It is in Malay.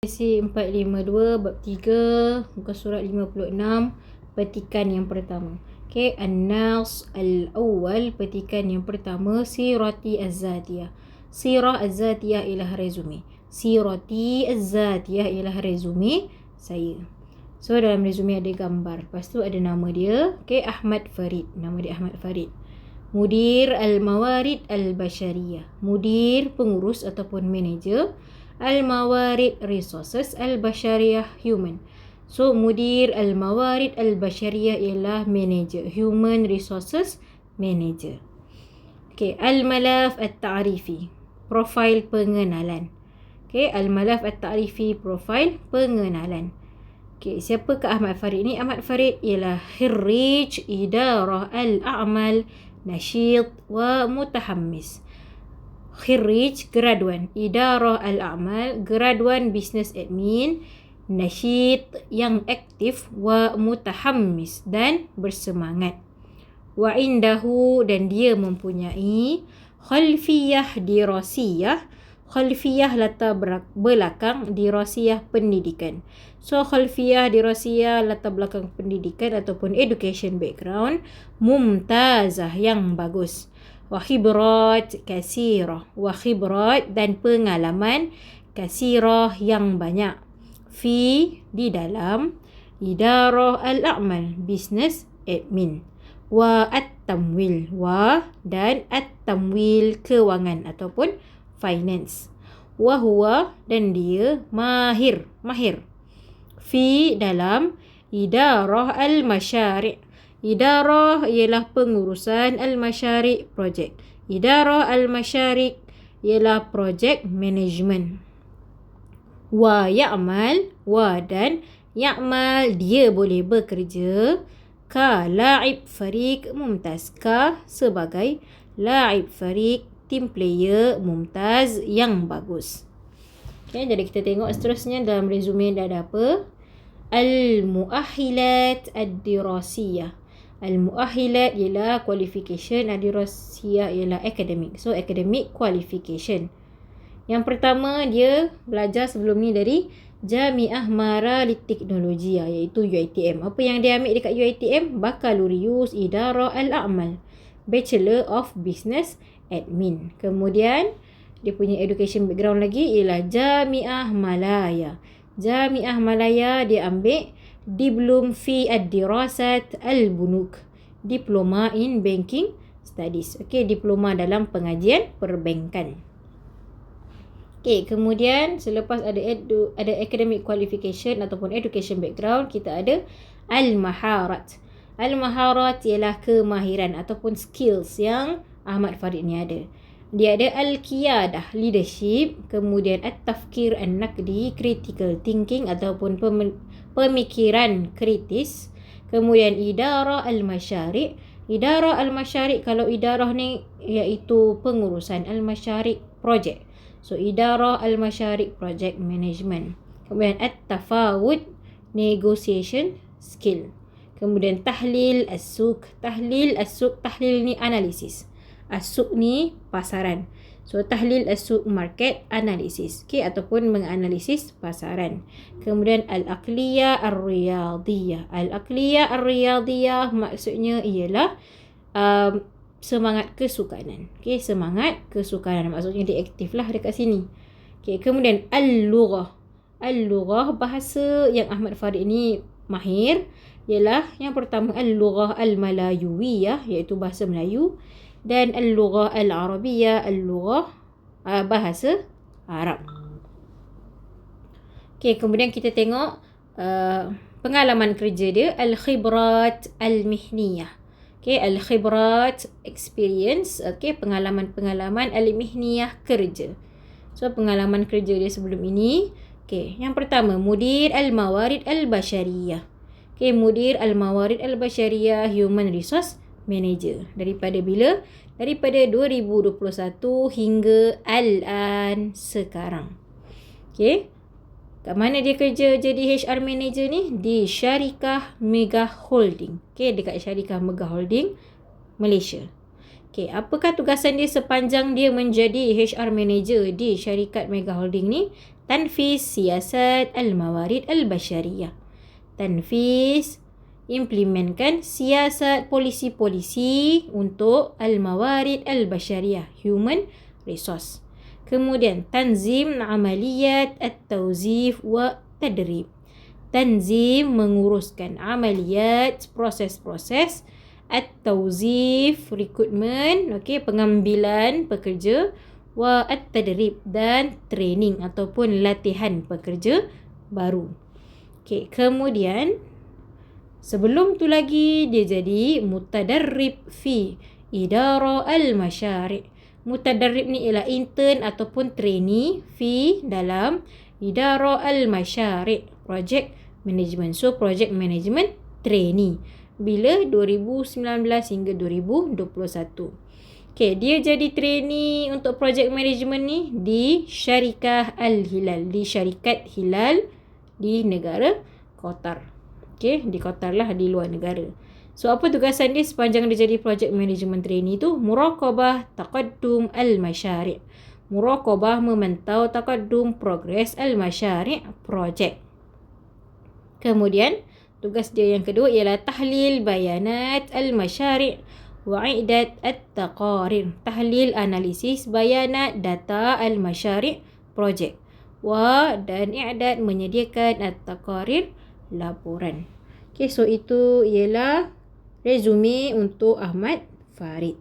Sesi 452 bab 3 muka surat 56 petikan yang pertama. Okey, an-nas al-awwal, petikan yang pertama, sirati az-zatiyah. Sirah az-zatiyah ialah resume. Sirati az-zatiyah ialah resume saya. So dalam resume ada gambar, lepas tu ada nama dia. Okey, Ahmad Farid, nama dia Ahmad Farid. Mudir al-mawarid al-bashariyah, mudir pengurus ataupun manager. Al-mawarid resources, al-bashariyah human. So mudir al-mawarid al-bashariyah ialah manager, human resources manager. Okay, al-malaf at-ta'rifi, profil pengenalan. Okay, al-malaf at-ta'rifi, profil pengenalan. Okay, siapakah Ahmad Farid ni? Ahmad Farid ialah khirij idarah al-a'mal, nasyid wa mutahammis. Khirij, graduan. Idarah al-a'mal, graduan business admin. Nasyid, yang aktif. Wa mutahammis, dan bersemangat. Wa indahu, dan dia mempunyai khalfiyah dirasiyah. Khalfiyah latar belakang, dirasiyah pendidikan. So khalfiyah dirasiyah latar belakang pendidikan ataupun education background mumtazah, yang bagus. Wa khibrat kasirah, wa khibrat, dan pengalaman kasirah, yang banyak. Fi, di dalam. Idarah al-a'mal, business admin. Wa at-tamwil, wa, dan at-tamwil, kewangan ataupun finance. Wa huwa, dan dia mahir. Fi, dalam. Idarah al-masyari', idarah ialah pengurusan, al-masyari' projek. Idarah al-masyari' ialah projek management. Wa ya'mal, wa, dan ya'mal, dia boleh bekerja. Ka la'ib fariq mumtaz, ka sebagai la'ib fariq, team player mumtaz, yang bagus. Okay, jadi kita tengok seterusnya dalam resume dah ada apa. Al-mu'ahilat ad-dirasiyah. Al-mu'ahilat ialah qualification, ad-dirasiyah ialah academic. So academic qualification. Yang pertama, dia belajar sebelum ni dari Jami'ah Mara Liteknolojia, iaitu UiTM. Apa yang dia ambil dekat UiTM? Bakalorius Idarah Al-A'mal, Bachelor of Business Admin. Kemudian dia punya education background lagi ialah Jami'ah Malaya. Jami'ah Malaya dia ambil Diplom fi ad-dirasat al-bunuk, diploma in banking studies. Okey, diploma dalam pengajian perbankan. Okey, kemudian selepas ada academic qualification ataupun education background, kita ada al-maharat. Al-maharat ialah kemahiran ataupun skills yang Ahmad Farid ni ada. Dia ada al-qiyadah, leadership. Kemudian at-tafkir an-naqdi, critical thinking ataupun pemikiran kritis. Kemudian idarah al-masyari'. Idarah al-masyari', kalau idarah ni iaitu pengurusan, al-masyari' project. So idarah al-masyari' project management. Kemudian at-tafawud, negotiation skill. Kemudian tahlil as-suq. Tahlil as-suq, tahlil ni analisis. As-suq ni pasaran. So tahlil as-suq, market analysis. Okay, ataupun menganalisis pasaran. Kemudian al-aqliyah ar-riyadiyah. Al-aqliyah ar-riyadiyah maksudnya ialah semangat kesukanan. Okay, semangat kesukanan. Maksudnya dia aktif lah dekat sini. Okay, kemudian al-lughah. Al-lughah, bahasa yang Ahmad Farid ni mahir ialah yang pertama al-lughah al-malayuwiyah, iaitu bahasa Melayu. Dan al-lughah al-arabiyah, al-lughah bahasa Arab. Okay, kemudian kita tengok pengalaman kerja dia, al-khibrat al-mihniyah. Okay, al-khibrat experience, okay, pengalaman-pengalaman, al-mihniyah kerja. So pengalaman kerja dia sebelum ini. Okay, yang pertama mudir al-mawarid al-bashariyah. Okay, mudir al-mawarid al-bashariyah, human resource manager. Daripada bila? Daripada 2021 hingga al-an, sekarang. Okay, kat mana dia kerja jadi HR manager ni? Di Syarikah Mega Holding. Okay, dekat Syarikah Mega Holding, Malaysia. Okay, apakah tugasan dia sepanjang dia menjadi HR manager di syarikat Mega Holding ni? Tanfiz siasat al-mawarid al-bashariyah. Tanfiz, implementkan siasat polisi-polisi untuk al-mawarid al-bashariyah, human resource. Kemudian tanzim amaliyat at-tawzif wa tadrib. Tanzim, menguruskan, amaliyat, proses-proses, at-tawzif, rekrutmen, pengambilan pekerja, wa at-tadrib, dan training ataupun latihan pekerja baru. Kemudian sebelum tu lagi dia jadi mutadarrib fi idara al-masyari'. Mutadarrib ni ialah intern ataupun trainee fi dalam idara al-masyari', project management. So project management trainee. Bila? 2019 hingga 2021. Dia jadi trainee untuk project management ni di Syarikah Al-Hilal, di syarikat Hilal di negara Qatar. Di Qatar lah, di luar negara. So apa tugasan dia sepanjang dia jadi project management trainee tu? Muraqabah taqaddum al-masyari'. Muraqabah, memantau, taqaddum, progress, al-masyari' project. Kemudian tugas dia yang kedua ialah tahlil bayanat al-masyari' wa i'dad at-taqarir. Tahlil, analisis, bayanat, data al-masyari' project. Wa dan i'dad, menyediakan, at-taqarir, laporan. So itu ialah resume untuk Ahmad Farid.